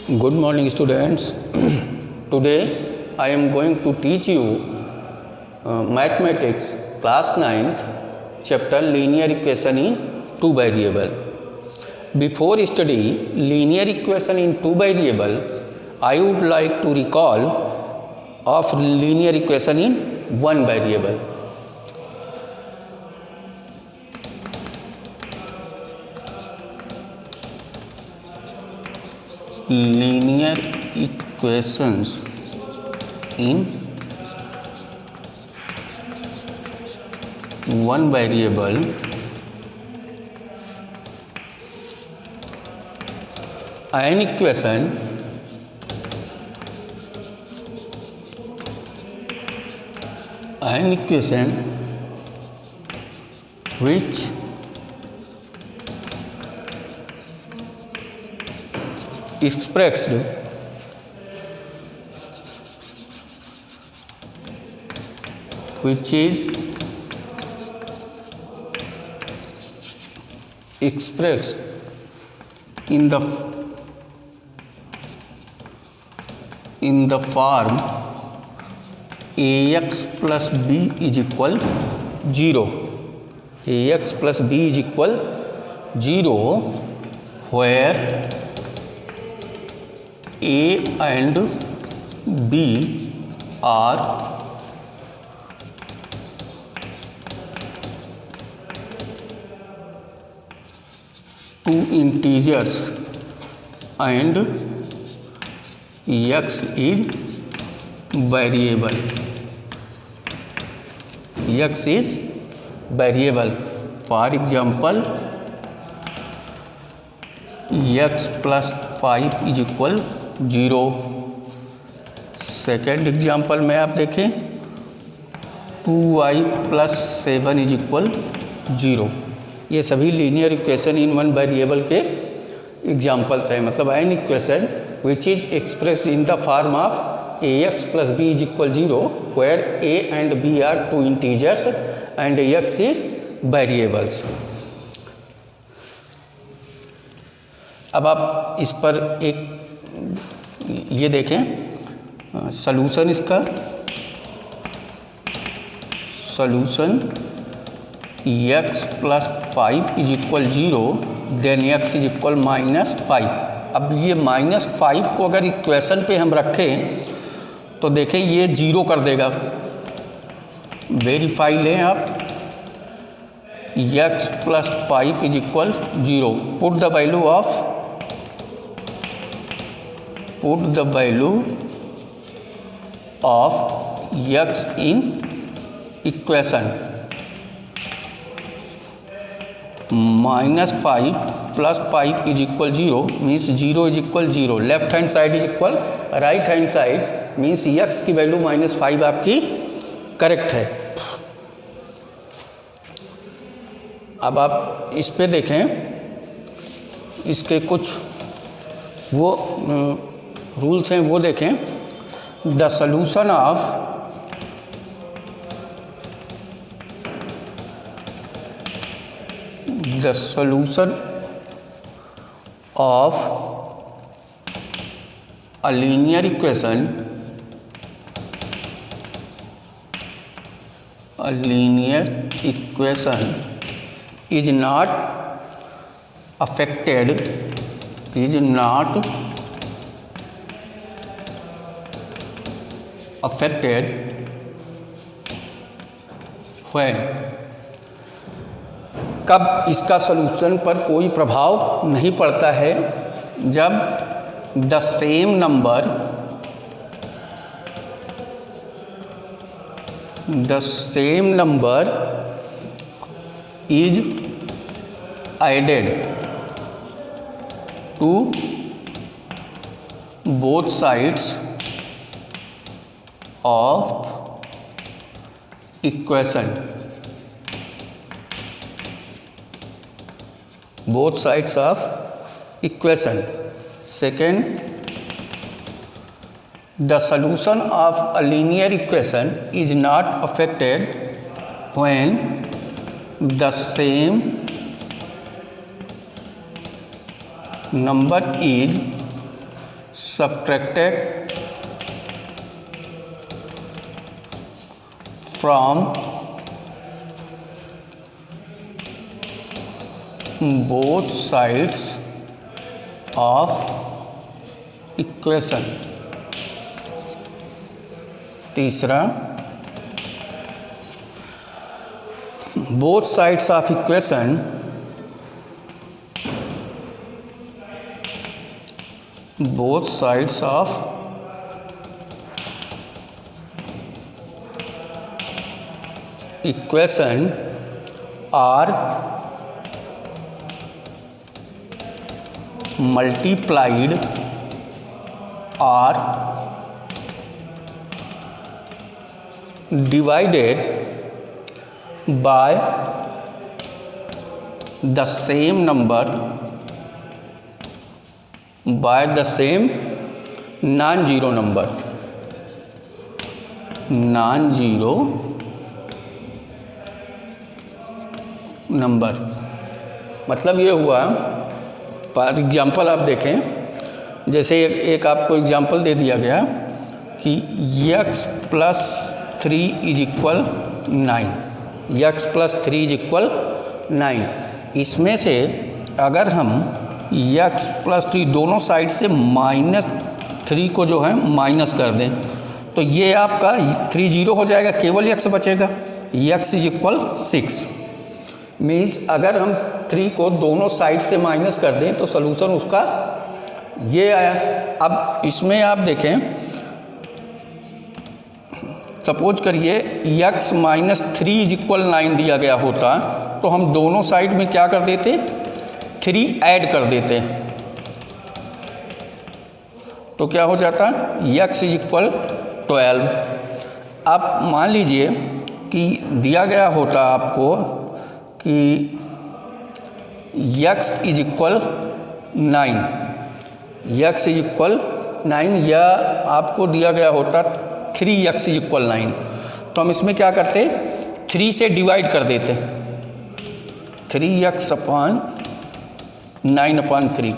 Good morning, students. Today I am going to teach you mathematics class 9th chapter linear equation in two variable. Before study linear equation in two variables, I would like to recall of linear equation in one variable. Linear equations in one variable an equation which expressed in the form ax plus b is equal 0. Ax plus b is equal 0 where a and b are two integers and x is variable. For example, x plus 5 is equal 0. Second example में आप देखें 2y plus 7 is equal 0. ये सभी linear equation in one variable के examples हैं. मतलब an equation which is expressed in the form of ax plus b is equal 0 where a and b are two integers and x is variables. अब आप इस पर एक ये देखें सॉल्यूशन. इसका solution x plus 5 is equal 0 then x is equal -5. अब ये -5 को अगर इक्वेशन पे हम रखें तो देखें ये 0 कर देगा. वेरीफाई लें आप. x plus 5 is equal 0. Put the value of x in equation. -5 plus 5 is equal 0 means 0 is equal 0. Left hand side is equal right hand side means x की वैल्यू -5 आपकी करेक्ट है. अब आप इस पे देखें इसके कुछ वो रूल्स हैं वो देखें. The solution of a linear equation is not affected when कब इसका सॉल्यूशन पर कोई प्रभाव नहीं पड़ता है जब the same number is added to both sides of equation. both sides of equation. Second, the solution of a linear equation is not affected when the same number is subtracted from both sides of equation। तीसरा, both sides of equation are multiplied or divided by the same number, by the same non-zero number, non-zero number. मतलब ये हुआ, for example आप देखें, जैसे एक आपको example दे दिया गया कि x plus 3 is equal 9, x plus 3 is equal 9। इसमें से अगर हम x प्लस 3 दोनों साइड से -3 को जो है माइनस कर दें तो ये आपका 3 0 हो जाएगा, केवल x बचेगा, x इज इक्वल 6। मीन्स अगर हम 3 को दोनों साइड से माइनस कर दें तो सलूशन उसका ये आया। अब इसमें आप देखें, सपोज करिए x माइनस 3 इज इक्वल 9 दिया गया होता तो हम दोनों साइड में क्या कर देते, 3 ऐड कर देते, तो क्या हो जाता, x इज इक्वल 12। अब मान लीजिए कि दिया गया होता आपको कि x is equal 9, x is equal 9, या आपको दिया गया होता 3x इज इक्वल 9, तो हम इसमें क्या करते, 3 से डिवाइड कर देते, 3x अपॉन 9/3,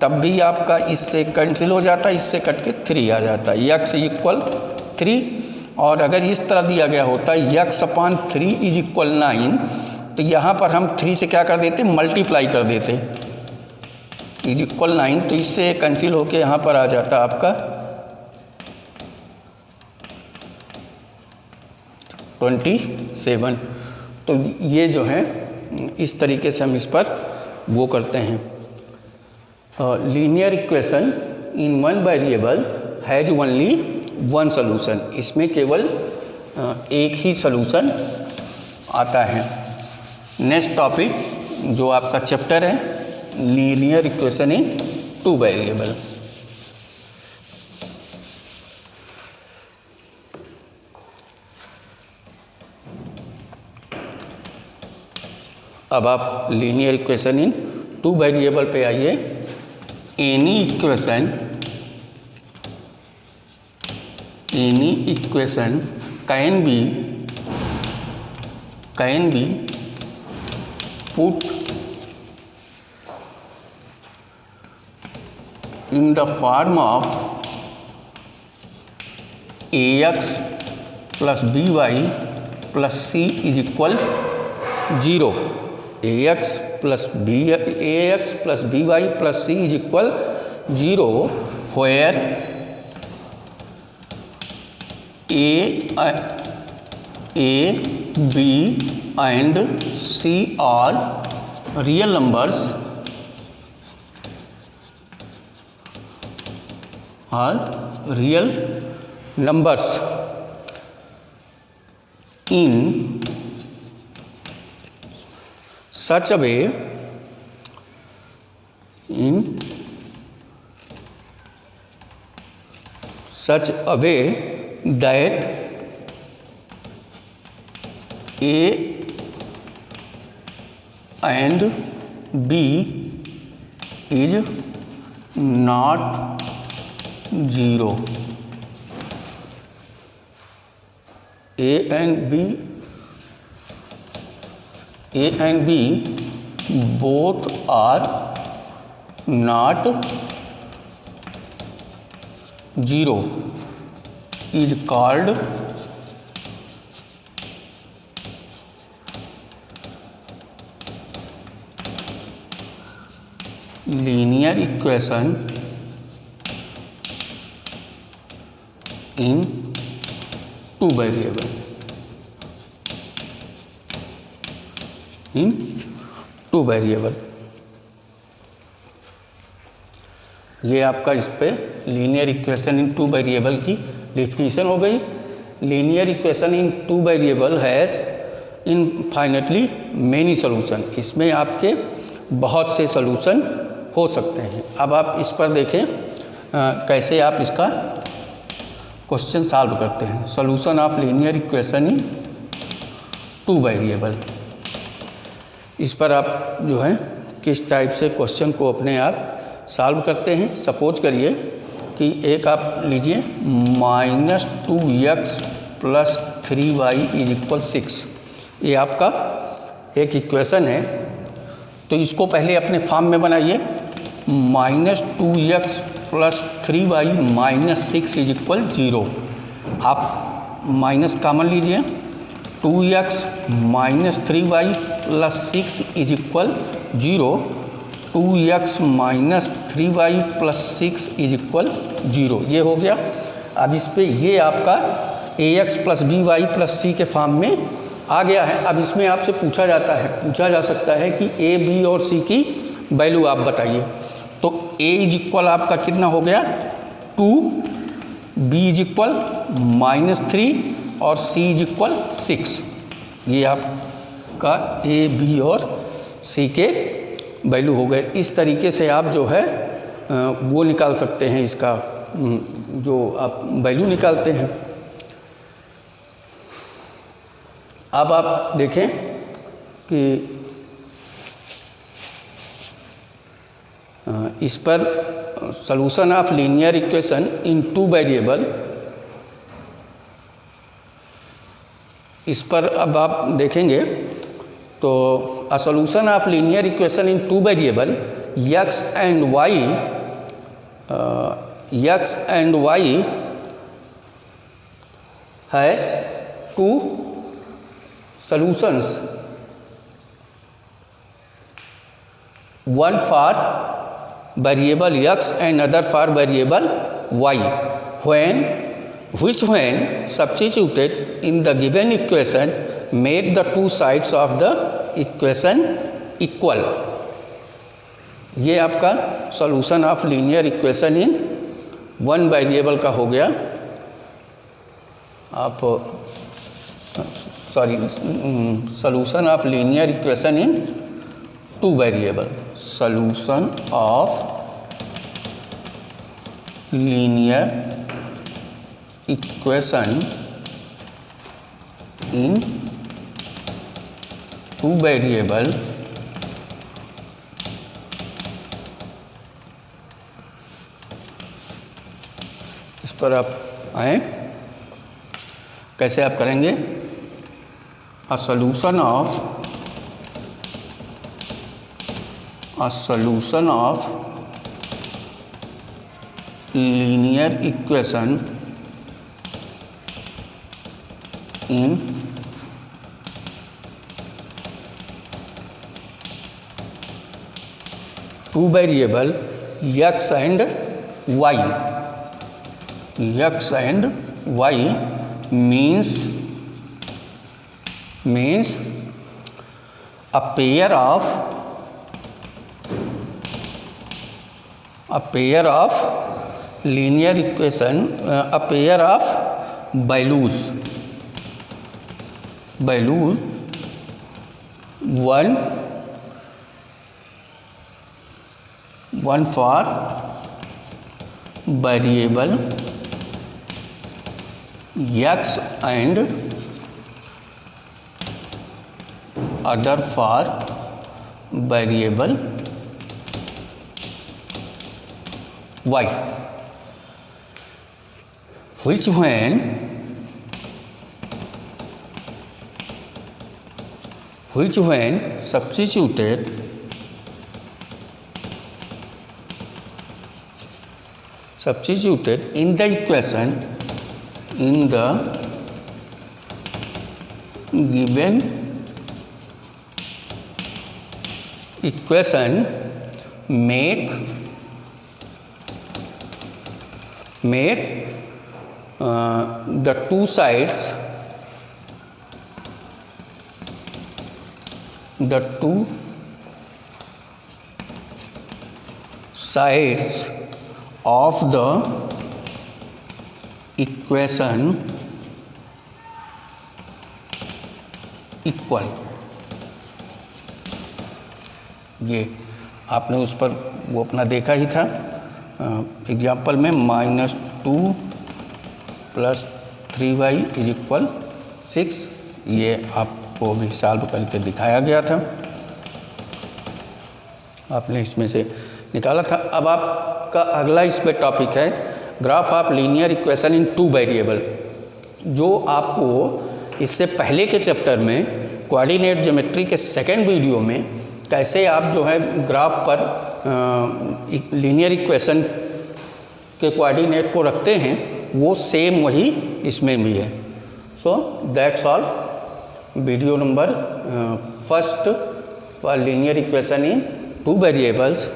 तब भी आपका इससे कैंसिल हो जाता, इससे कट के 3 आ जाता, x इज इक्वल 3। और अगर इस तरह दिया गया होता x अपॉन 3 इज इक्वल 9, तो यहाँ पर हम 3 से क्या कर देते, मल्टीप्लाई कर देते, इज इक्वल 9, तो इससे कैंसिल होके यहाँ पर आ जाता आपका 27। तो ये जो है इस तरीके से हम इस पर वो करते हैं। Linear equation in one variable has only one solution, इसमें केवल एक ही सोल्यूशन आता है। नेक्स्ट टॉपिक जो आपका चैप्टर है, linear equation in two variable. अब आप linear equation in two variable पे आइए। Any equation can be put in the form of ax plus by plus c is equal 0, ax plus by plus c is equal 0, where a, b and c are real numbers, in such a way that a and b is not 0, a and b both are not 0 is called linear equation in two variable, ये आपका इस पे linear equation in two variable की definition हो गई। Linear equation in two variable has infinitely many solution, इसमें आपके बहुत से सॉल्यूशन हो सकते हैं। अब आप इस पर देखें कैसे आप इसका क्वेश्चन सॉल्व करते हैं। Solution of linear equation in two variable, इस पर आप जो है किस टाइप से क्वेश्चन को अपने आप सॉल्व करते हैं। सपोज करिए कि एक आप लीजिए -2x + 3y = 6, ये आपका एक इक्वेशन है। तो इसको पहले अपने फॉर्म में बनाइए, -2x + 3y - 6 = 0। आप माइनस कॉमन लीजिए, 2x - 3y + 6 = 0, 2x - 3y + 6 = 0, ये हो गया। अब इस पे ये आपका ax + by + c के फॉर्म में आ गया है। अब इसमें आपसे पूछा जा सकता है कि a, b और c की वैल्यू आप बताइए। तो a = आपका कितना हो गया 2, b = -3 और c = 6। ये आपका a, b और c के वैल्यू हो गए। इस तरीके से आप जो है वो निकाल सकते हैं, इसका जो आप वैल्यू निकालते हैं। अब आप देखें कि इस पर solution of linear equation in two variable, इस पर अब आप देखेंगे तो a solution of linear equation in two variable x and y has two solutions, one for variable x and other for variable y, which when substituted in the given equation make the two sides of the equation equal। ये आपका solution of linear equation in one variable का हो गया। आप solution of linear equation in two variable, solution of linear equation in two variable, इस पर आप आए, कैसे आप करेंगे। a solution of linear equation in two variable x and y, means a pair of linear equation, a pair of values one for variable x and other for variable y, which when substituted substituted in the equation in the given equation make the two sides of the equation equal. ये आपने उस पर वो अपना देखा ही था example में -2 + 3y = 6, ये आपको भी सॉल्व करके दिखाया गया था, आपने इसमें से निकाला था। अब आपका अगला इस पे टॉपिक है graph of linear equation in 2 variable, जो आपको इससे पहले के चैप्टर में कोऑर्डिनेट ज्योमेट्री के सेकेंड वीडियो में कैसे आप जो है ग्राफ पर लीनियर इक्वेशन के कोऑर्डिनेट को रखते हैं, वो सेम वही इसमें भी है। So that's all, video number 1 for linear equation in 2 variables.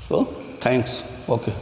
So thanks, okay.